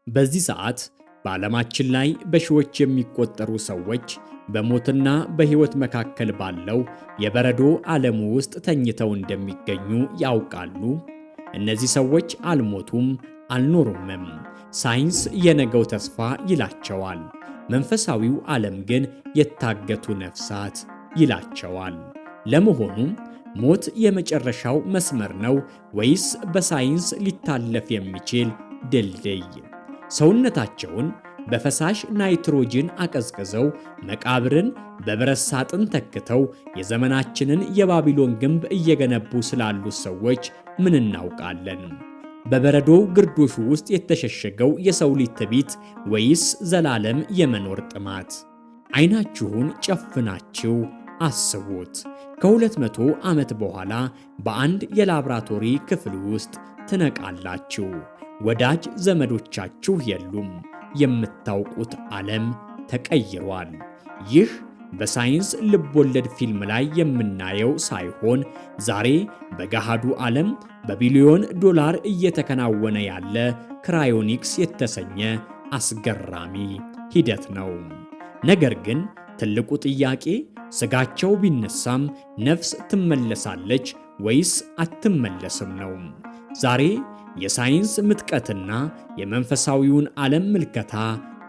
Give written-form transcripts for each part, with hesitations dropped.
በዚህ ሰዓት በዓለማችን ላይ በሺዎች የሚቆጠሩ ሰዎች በሞትና በሕይወት መካከል ባለው የበረዶ ዓለም ውስጥ ተኝተው እንደሚገኙ ያውቃሉ? እነዚህ ሰዎች አልሞቱም፣ አልኖሩምም። ሳይንስ የነገው ተስፋ ይላቸዋል። መንፈሳዊው ዓለም ግን የታገቱ ነፍሳት ይላቸዋል። ለመሆኑ ሞት የመጨረሻው መስመር ነው ወይስ በሳይንስ ሊታለፍ የሚችል ድልድይ? ሰውነታቸውን በፈሳሽ ናይትሮጅን አቀዝቅዘው መቃብርን በብረት ሳጥን ተክተው የዘመናችንን የባቢሎን ግንብ እየገነቡ ስላሉት ሰዎች ምን እናውቃለን? በበረዶ ግርዶሹ ውስጥ የተሸሸገው የሰው ልጅ ትዕቢት ወይስ ዘላለም የመኖር ጥማት? ዓይናችሁን ጨፍናችሁ አስቡት። ከ200 ዓመት በኋላ በአንድ የላብራቶሪ ክፍል ውስጥ ትነቃላችሁ። ወዳጅ ዘመዶቻችሁ የሉም። የምታውቁት ዓለም ተቀይሯል። ይህ በሳይንስ ልቦለድ ፊልም ላይ የምናየው ሳይሆን ዛሬ በገሃዱ ዓለም በቢሊዮን ዶላር እየተከናወነ ያለ ክራዮኒክስ የተሰኘ አስገራሚ ሂደት ነው። ነገር ግን ትልቁ ጥያቄ ስጋቸው ቢነሳም ነፍስ ትመለሳለች ወይስ አትመለስም ነው። ዛሬ የሳይንስ ምጥቀትና የመንፈሳዊውን ዓለም ምልከታ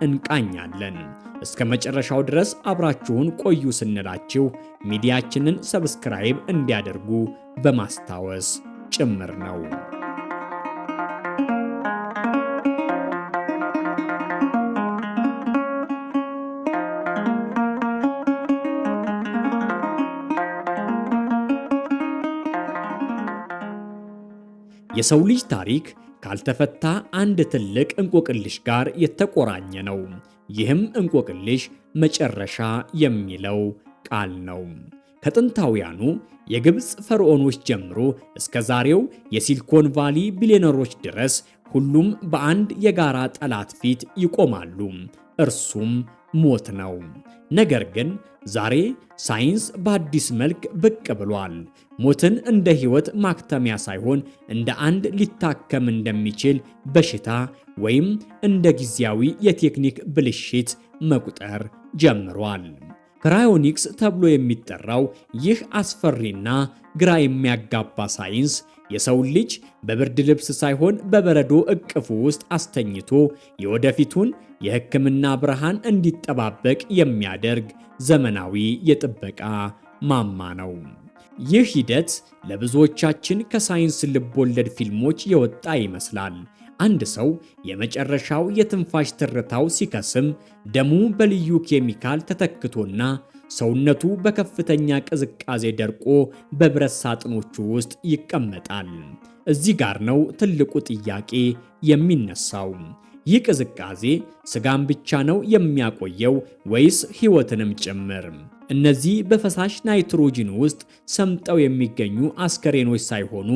እንቃኛለን። እስከ መጨረሻው ድረስ አብራችሁን ቆዩ ስንላችሁ ሚዲያችንን ሰብስክራይብ እንዲያደርጉ በማስታወስ ጭምር ነው። የሰው ልጅ ታሪክ ካልተፈታ አንድ ትልቅ እንቆቅልሽ ጋር የተቆራኘ ነው። ይህም እንቆቅልሽ መጨረሻ የሚለው ቃል ነው። ከጥንታውያኑ የግብፅ ፈርዖኖች ጀምሮ እስከ ዛሬው የሲሊኮን ቫሊ ቢሊዮነሮች ድረስ ሁሉም በአንድ የጋራ ጠላት ፊት ይቆማሉ። እርሱም ሞት ነው። ነገር ግን ዛሬ ሳይንስ በአዲስ መልክ ብቅ ብሏል። ሞትን እንደ ሕይወት ማክተሚያ ሳይሆን እንደ አንድ ሊታከም እንደሚችል በሽታ ወይም እንደ ጊዜያዊ የቴክኒክ ብልሽት መቁጠር ጀምሯል። ክራዮኒክስ ተብሎ የሚጠራው ይህ አስፈሪና ግራ የሚያጋባ ሳይንስ የሰውን ልጅ በብርድ ልብስ ሳይሆን በበረዶ እቅፉ ውስጥ አስተኝቶ የወደፊቱን የሕክምና ብርሃን እንዲጠባበቅ የሚያደርግ ዘመናዊ የጥበቃ ማማ ነው። ይህ ሂደት ለብዙዎቻችን ከሳይንስ ልቦለድ ፊልሞች የወጣ ይመስላል። አንድ ሰው የመጨረሻው የትንፋሽ ትርታው ሲከስም ደሙ በልዩ ኬሚካል ተተክቶና ሰውነቱ በከፍተኛ ቅዝቃዜ ደርቆ በብረት ሳጥኖቹ ውስጥ ይቀመጣል። እዚህ ጋር ነው ትልቁ ጥያቄ የሚነሳው። ይህ ቅዝቃዜ ስጋን ብቻ ነው የሚያቆየው ወይስ ሕይወትንም ጭምር? እነዚህ በፈሳሽ ናይትሮጅን ውስጥ ሰምጠው የሚገኙ አስከሬኖች ሳይሆኑ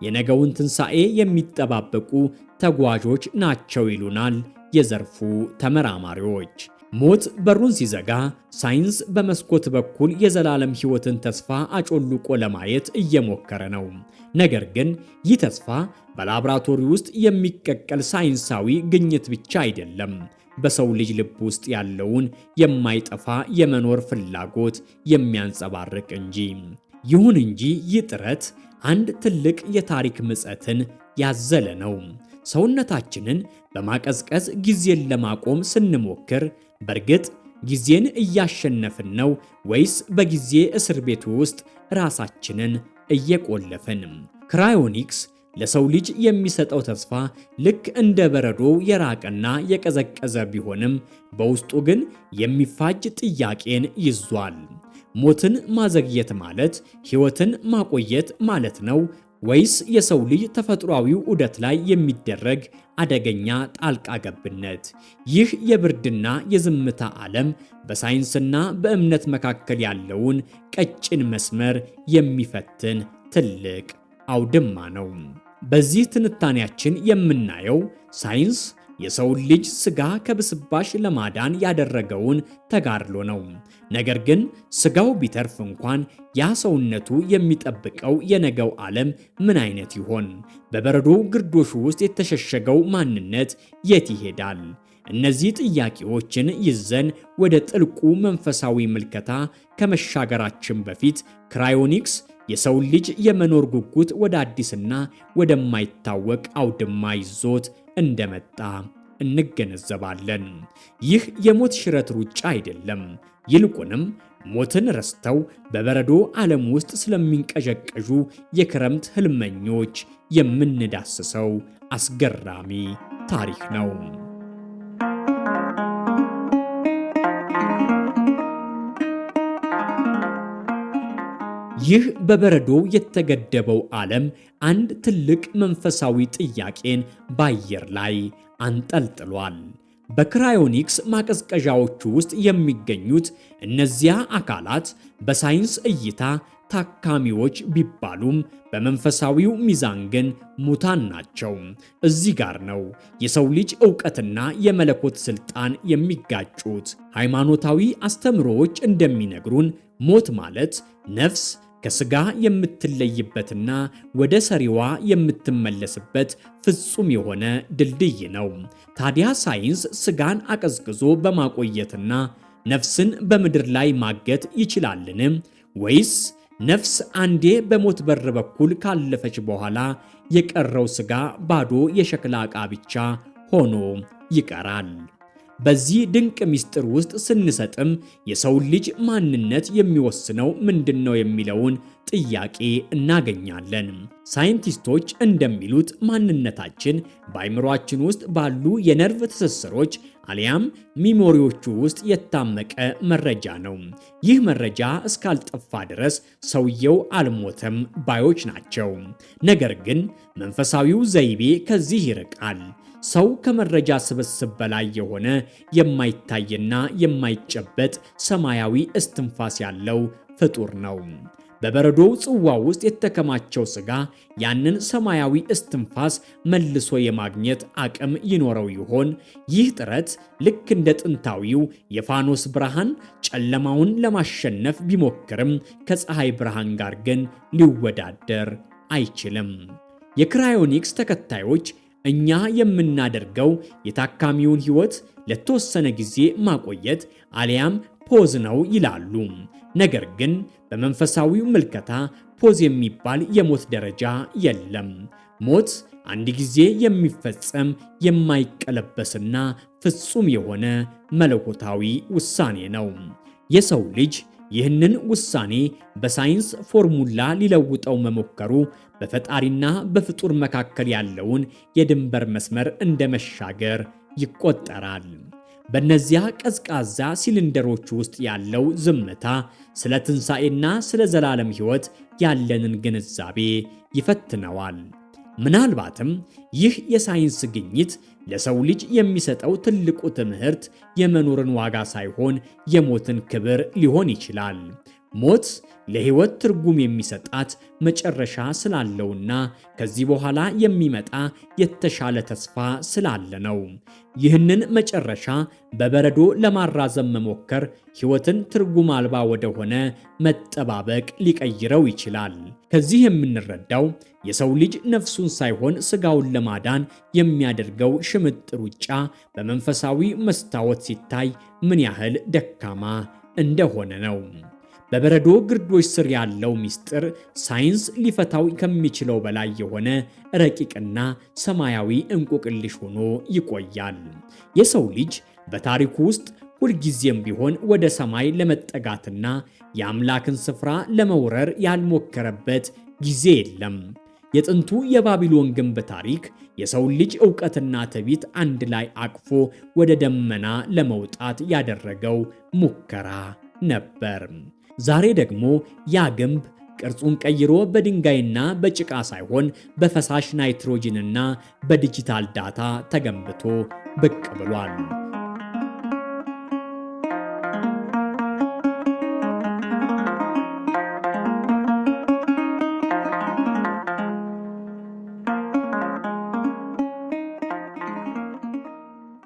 የነገውን ትንሣኤ የሚጠባበቁ ተጓዦች ናቸው ይሉናል የዘርፉ ተመራማሪዎች። ሞት በሩን ሲዘጋ ሳይንስ በመስኮት በኩል የዘላለም ሕይወትን ተስፋ አጮልቆ ለማየት እየሞከረ ነው። ነገር ግን ይህ ተስፋ በላብራቶሪ ውስጥ የሚቀቀል ሳይንሳዊ ግኝት ብቻ አይደለም፣ በሰው ልጅ ልብ ውስጥ ያለውን የማይጠፋ የመኖር ፍላጎት የሚያንጸባርቅ እንጂ። ይሁን እንጂ ይህ ጥረት አንድ ትልቅ የታሪክ ምጸትን ያዘለ ነው። ሰውነታችንን በማቀዝቀዝ ጊዜን ለማቆም ስንሞክር በእርግጥ ጊዜን እያሸነፍን ነው ወይስ በጊዜ እስር ቤት ውስጥ ራሳችንን እየቆለፍን? ክራዮኒክስ ለሰው ልጅ የሚሰጠው ተስፋ ልክ እንደ በረዶ የራቀና የቀዘቀዘ ቢሆንም በውስጡ ግን የሚፋጅ ጥያቄን ይዟል። ሞትን ማዘግየት ማለት ሕይወትን ማቆየት ማለት ነው ወይስ የሰው ልጅ ተፈጥሯዊው ዑደት ላይ የሚደረግ አደገኛ ጣልቃ ገብነት? ይህ የብርድና የዝምታ ዓለም በሳይንስና በእምነት መካከል ያለውን ቀጭን መስመር የሚፈትን ትልቅ አውድማ ነው። በዚህ ትንታኔያችን የምናየው ሳይንስ የሰውን ልጅ ሥጋ ከብስባሽ ለማዳን ያደረገውን ተጋድሎ ነው። ነገር ግን ስጋው ቢተርፍ እንኳን ያ ሰውነቱ የሚጠብቀው የነገው ዓለም ምን አይነት ይሆን? በበረዶ ግርዶሹ ውስጥ የተሸሸገው ማንነት የት ይሄዳል? እነዚህ ጥያቄዎችን ይዘን ወደ ጥልቁ መንፈሳዊ ምልከታ ከመሻገራችን በፊት ክራዮኒክስ የሰው ልጅ የመኖር ጉጉት ወደ አዲስና ወደማይታወቅ አውድማ ይዞት እንደመጣ እንገነዘባለን። ይህ የሞት ሽረት ሩጫ አይደለም። ይልቁንም ሞትን ረስተው በበረዶ ዓለም ውስጥ ስለሚንቀዠቀዡ የክረምት ህልመኞች የምንዳስሰው አስገራሚ ታሪክ ነው። ይህ በበረዶ የተገደበው ዓለም አንድ ትልቅ መንፈሳዊ ጥያቄን በአየር ላይ አንጠልጥሏል። በክራዮኒክስ ማቀዝቀዣዎቹ ውስጥ የሚገኙት እነዚያ አካላት በሳይንስ እይታ ታካሚዎች ቢባሉም በመንፈሳዊው ሚዛን ግን ሙታን ናቸው። እዚህ ጋር ነው የሰው ልጅ ዕውቀትና የመለኮት ሥልጣን የሚጋጩት። ሃይማኖታዊ አስተምሮዎች እንደሚነግሩን ሞት ማለት ነፍስ ከሥጋ የምትለይበትና ወደ ሰሪዋ የምትመለስበት ፍጹም የሆነ ድልድይ ነው። ታዲያ ሳይንስ ሥጋን አቀዝቅዞ በማቆየትና ነፍስን በምድር ላይ ማገት ይችላልን? ወይስ ነፍስ አንዴ በሞት በር በኩል ካለፈች በኋላ የቀረው ሥጋ ባዶ የሸክላ ዕቃ ብቻ ሆኖ ይቀራል? በዚህ ድንቅ ምስጢር ውስጥ ስንሰጥም የሰውን ልጅ ማንነት የሚወስነው ምንድነው የሚለውን ጥያቄ እናገኛለን። ሳይንቲስቶች እንደሚሉት ማንነታችን በአእምሯችን ውስጥ ባሉ የነርቭ ትስስሮች አሊያም ሚሞሪዎቹ ውስጥ የታመቀ መረጃ ነው። ይህ መረጃ እስካልጠፋ ድረስ ሰውየው አልሞተም ባዮች ናቸው። ነገር ግን መንፈሳዊው ዘይቤ ከዚህ ይርቃል። ሰው ከመረጃ ስብስብ በላይ የሆነ የማይታይና የማይጨበጥ ሰማያዊ እስትንፋስ ያለው ፍጡር ነው። በበረዶው ጽዋ ውስጥ የተከማቸው ሥጋ ያንን ሰማያዊ እስትንፋስ መልሶ የማግኘት አቅም ይኖረው ይሆን? ይህ ጥረት ልክ እንደ ጥንታዊው የፋኖስ ብርሃን ጨለማውን ለማሸነፍ ቢሞክርም ከፀሐይ ብርሃን ጋር ግን ሊወዳደር አይችልም። የክራዮኒክስ ተከታዮች እኛ የምናደርገው የታካሚውን ሕይወት ለተወሰነ ጊዜ ማቆየት አሊያም ፖዝ ነው ይላሉ። ነገር ግን በመንፈሳዊው ምልከታ ፖዝ የሚባል የሞት ደረጃ የለም። ሞት አንድ ጊዜ የሚፈጸም የማይቀለበስና ፍጹም የሆነ መለኮታዊ ውሳኔ ነው። የሰው ልጅ ይህንን ውሳኔ በሳይንስ ፎርሙላ ሊለውጠው መሞከሩ በፈጣሪና በፍጡር መካከል ያለውን የድንበር መስመር እንደ መሻገር ይቆጠራል። በእነዚያ ቀዝቃዛ ሲሊንደሮች ውስጥ ያለው ዝምታ ስለ ትንሣኤና ስለ ዘላለም ሕይወት ያለንን ግንዛቤ ይፈትነዋል። ምናልባትም ይህ የሳይንስ ግኝት ለሰው ልጅ የሚሰጠው ትልቁ ትምህርት የመኖርን ዋጋ ሳይሆን የሞትን ክብር ሊሆን ይችላል። ሞት ለሕይወት ትርጉም የሚሰጣት መጨረሻ ስላለውና ከዚህ በኋላ የሚመጣ የተሻለ ተስፋ ስላለ ነው። ይህንን መጨረሻ በበረዶ ለማራዘም መሞከር ሕይወትን ትርጉም አልባ ወደሆነ መጠባበቅ ሊቀይረው ይችላል። ከዚህ የምንረዳው የሰው ልጅ ነፍሱን ሳይሆን ሥጋውን ለማዳን የሚያደርገው ሽምጥ ሩጫ በመንፈሳዊ መስታወት ሲታይ ምን ያህል ደካማ እንደሆነ ነው። በበረዶ ግርዶሽ ስር ያለው ምስጢር ሳይንስ ሊፈታው ከሚችለው በላይ የሆነ ረቂቅና ሰማያዊ እንቆቅልሽ ሆኖ ይቆያል። የሰው ልጅ በታሪኩ ውስጥ ሁልጊዜም ቢሆን ወደ ሰማይ ለመጠጋትና የአምላክን ስፍራ ለመውረር ያልሞከረበት ጊዜ የለም። የጥንቱ የባቢሎን ግንብ ታሪክ የሰው ልጅ ዕውቀትና ትዕቢት አንድ ላይ አቅፎ ወደ ደመና ለመውጣት ያደረገው ሙከራ ነበር። ዛሬ ደግሞ ያ ግንብ ቅርጹን ቀይሮ በድንጋይና በጭቃ ሳይሆን በፈሳሽ ናይትሮጅንና በዲጂታል ዳታ ተገንብቶ ብቅ ብሏል።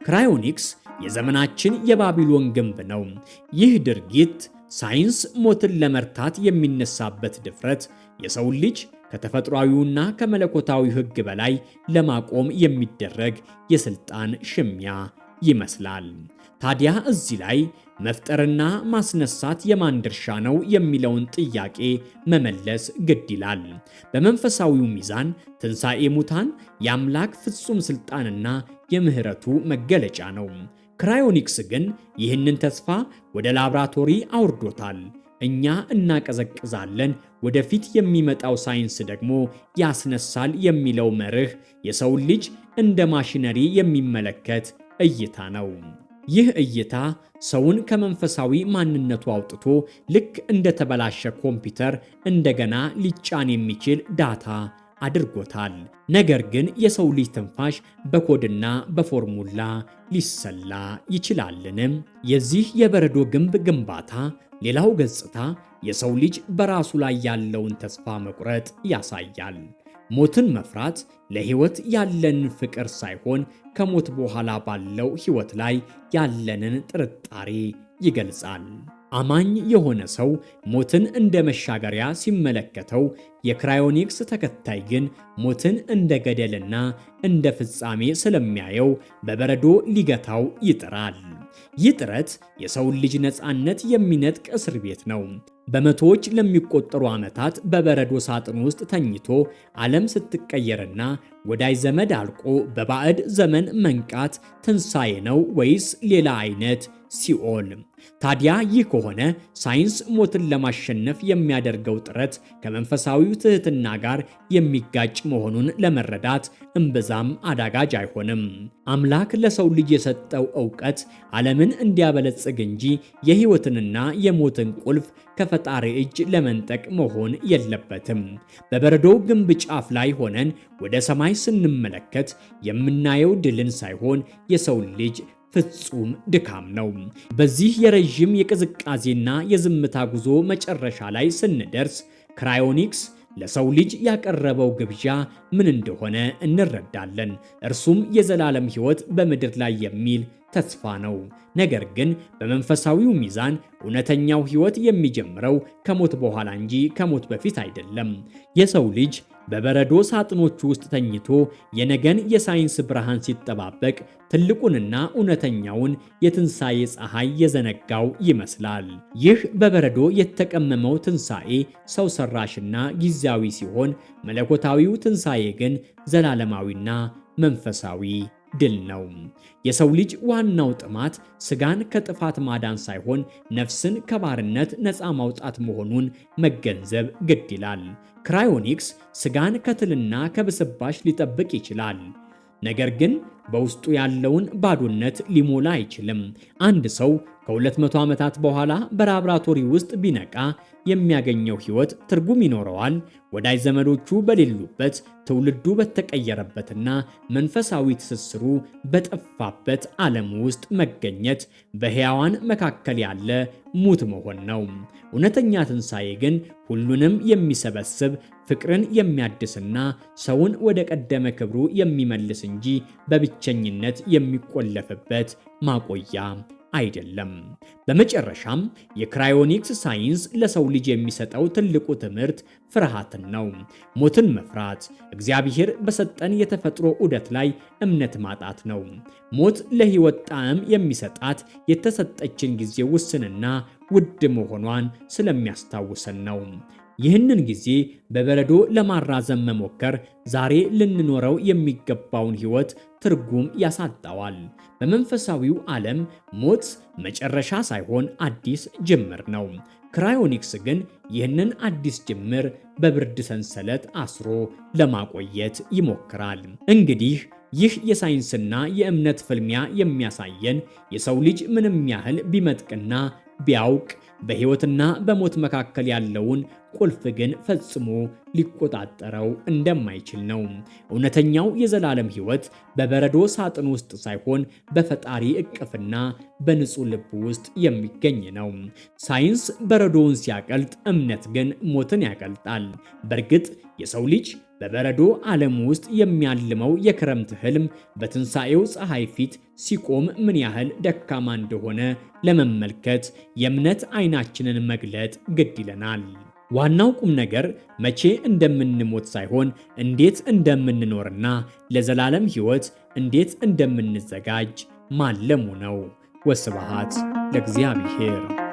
ክራዮኒክስ የዘመናችን የባቢሎን ግንብ ነው። ይህ ድርጊት ሳይንስ ሞትን ለመርታት የሚነሳበት ድፍረት የሰው ልጅ ከተፈጥሯዊውና ከመለኮታዊ ሕግ በላይ ለማቆም የሚደረግ የስልጣን ሽሚያ ይመስላል። ታዲያ እዚህ ላይ መፍጠርና ማስነሳት የማን ድርሻ ነው የሚለውን ጥያቄ መመለስ ግድ ይላል። በመንፈሳዊው ሚዛን ትንሣኤ ሙታን የአምላክ ፍጹም ስልጣንና የምህረቱ መገለጫ ነው። ክራዮኒክስ ግን ይህንን ተስፋ ወደ ላብራቶሪ አውርዶታል። እኛ እናቀዘቅዛለን፣ ወደፊት የሚመጣው ሳይንስ ደግሞ ያስነሳል የሚለው መርህ የሰውን ልጅ እንደ ማሽነሪ የሚመለከት እይታ ነው። ይህ እይታ ሰውን ከመንፈሳዊ ማንነቱ አውጥቶ ልክ እንደተበላሸ ኮምፒውተር እንደገና ሊጫን የሚችል ዳታ አድርጎታል። ነገር ግን የሰው ልጅ ትንፋሽ በኮድና በፎርሙላ ሊሰላ ይችላልን? የዚህ የበረዶ ግንብ ግንባታ ሌላው ገጽታ የሰው ልጅ በራሱ ላይ ያለውን ተስፋ መቁረጥ ያሳያል። ሞትን መፍራት ለሕይወት ያለንን ፍቅር ሳይሆን ከሞት በኋላ ባለው ሕይወት ላይ ያለንን ጥርጣሬ ይገልጻል። አማኝ የሆነ ሰው ሞትን እንደ መሻገሪያ ሲመለከተው፣ የክራዮኒክስ ተከታይ ግን ሞትን እንደ ገደልና እንደ ፍጻሜ ስለሚያየው በበረዶ ሊገታው ይጥራል። ይህ ጥረት የሰውን ልጅ ነፃነት የሚነጥቅ እስር ቤት ነው። በመቶዎች ለሚቆጠሩ ዓመታት በበረዶ ሳጥን ውስጥ ተኝቶ ዓለም ስትቀየርና ወዳጅ ዘመድ አልቆ በባዕድ ዘመን መንቃት ትንሣኤ ነው ወይስ ሌላ አይነት ሲኦል? ታዲያ ይህ ከሆነ ሳይንስ ሞትን ለማሸነፍ የሚያደርገው ጥረት ከመንፈሳዊው ትሕትና ጋር የሚጋጭ መሆኑን ለመረዳት እምብዛም አዳጋጅ አይሆንም። አምላክ ለሰው ልጅ የሰጠው ዕውቀት ዓለምን እንዲያበለጽግ እንጂ የሕይወትንና የሞትን ቁልፍ ከፈጣሪ እጅ ለመንጠቅ መሆን የለበትም። በበረዶው ግንብ ጫፍ ላይ ሆነን ወደ ሰማይ ስንመለከት የምናየው ድልን ሳይሆን የሰውን ልጅ ፍጹም ድካም ነው። በዚህ የረዥም የቅዝቃዜና የዝምታ ጉዞ መጨረሻ ላይ ስንደርስ ክራዮኒክስ ለሰው ልጅ ያቀረበው ግብዣ ምን እንደሆነ እንረዳለን። እርሱም የዘላለም ሕይወት በምድር ላይ የሚል ተስፋ ነው። ነገር ግን በመንፈሳዊው ሚዛን እውነተኛው ሕይወት የሚጀምረው ከሞት በኋላ እንጂ ከሞት በፊት አይደለም። የሰው ልጅ በበረዶ ሳጥኖቹ ውስጥ ተኝቶ የነገን የሳይንስ ብርሃን ሲጠባበቅ ትልቁንና እውነተኛውን የትንሣኤ ፀሐይ የዘነጋው ይመስላል። ይህ በበረዶ የተቀመመው ትንሣኤ ሰው ሰራሽና ጊዜያዊ ሲሆን፣ መለኮታዊው ትንሣኤ ግን ዘላለማዊና መንፈሳዊ ድል ነው። የሰው ልጅ ዋናው ጥማት ስጋን ከጥፋት ማዳን ሳይሆን ነፍስን ከባርነት ነፃ ማውጣት መሆኑን መገንዘብ ግድ ይላል። ክራዮኒክስ ስጋን ከትልና ከብስባሽ ሊጠብቅ ይችላል፣ ነገር ግን በውስጡ ያለውን ባዶነት ሊሞላ አይችልም። አንድ ሰው ከ200 ዓመታት በኋላ በላብራቶሪ ውስጥ ቢነቃ የሚያገኘው ሕይወት ትርጉም ይኖረዋል? ወዳጅ ዘመዶቹ በሌሉበት፣ ትውልዱ በተቀየረበትና መንፈሳዊ ትስስሩ በጠፋበት ዓለም ውስጥ መገኘት በሕያዋን መካከል ያለ ሙት መሆን ነው። እውነተኛ ትንሣኤ ግን ሁሉንም የሚሰበስብ ፍቅርን የሚያድስና ሰውን ወደ ቀደመ ክብሩ የሚመልስ እንጂ በብቸኝነት የሚቆለፍበት ማቆያ አይደለም። በመጨረሻም የክራዮኒክስ ሳይንስ ለሰው ልጅ የሚሰጠው ትልቁ ትምህርት ፍርሃትን ነው። ሞትን መፍራት እግዚአብሔር በሰጠን የተፈጥሮ ዑደት ላይ እምነት ማጣት ነው። ሞት ለሕይወት ጣዕም የሚሰጣት የተሰጠችን ጊዜ ውስንና ውድ መሆኗን ስለሚያስታውሰን ነው። ይህንን ጊዜ በበረዶ ለማራዘም መሞከር ዛሬ ልንኖረው የሚገባውን ሕይወት ትርጉም ያሳጣዋል። በመንፈሳዊው ዓለም ሞት መጨረሻ ሳይሆን አዲስ ጅምር ነው። ክራዮኒክስ ግን ይህንን አዲስ ጅምር በብርድ ሰንሰለት አስሮ ለማቆየት ይሞክራል። እንግዲህ ይህ የሳይንስና የእምነት ፍልሚያ የሚያሳየን የሰው ልጅ ምንም ያህል ቢመጥቅና ቢያውቅ በሕይወትና በሞት መካከል ያለውን ቁልፍ ግን ፈጽሞ ሊቆጣጠረው እንደማይችል ነው። እውነተኛው የዘላለም ሕይወት በበረዶ ሳጥን ውስጥ ሳይሆን በፈጣሪ እቅፍና በንጹሕ ልብ ውስጥ የሚገኝ ነው። ሳይንስ በረዶውን ሲያቀልጥ፣ እምነት ግን ሞትን ያቀልጣል። በእርግጥ የሰው ልጅ በበረዶ ዓለም ውስጥ የሚያልመው የክረምት ህልም በትንሣኤው ፀሐይ ፊት ሲቆም ምን ያህል ደካማ እንደሆነ ለመመልከት የእምነት ዓይናችንን መግለጥ ግድ ይለናል። ዋናው ቁም ነገር መቼ እንደምንሞት ሳይሆን እንዴት እንደምንኖርና ለዘላለም ሕይወት እንዴት እንደምንዘጋጅ ማለሙ ነው። ወስብሐት ለእግዚአብሔር።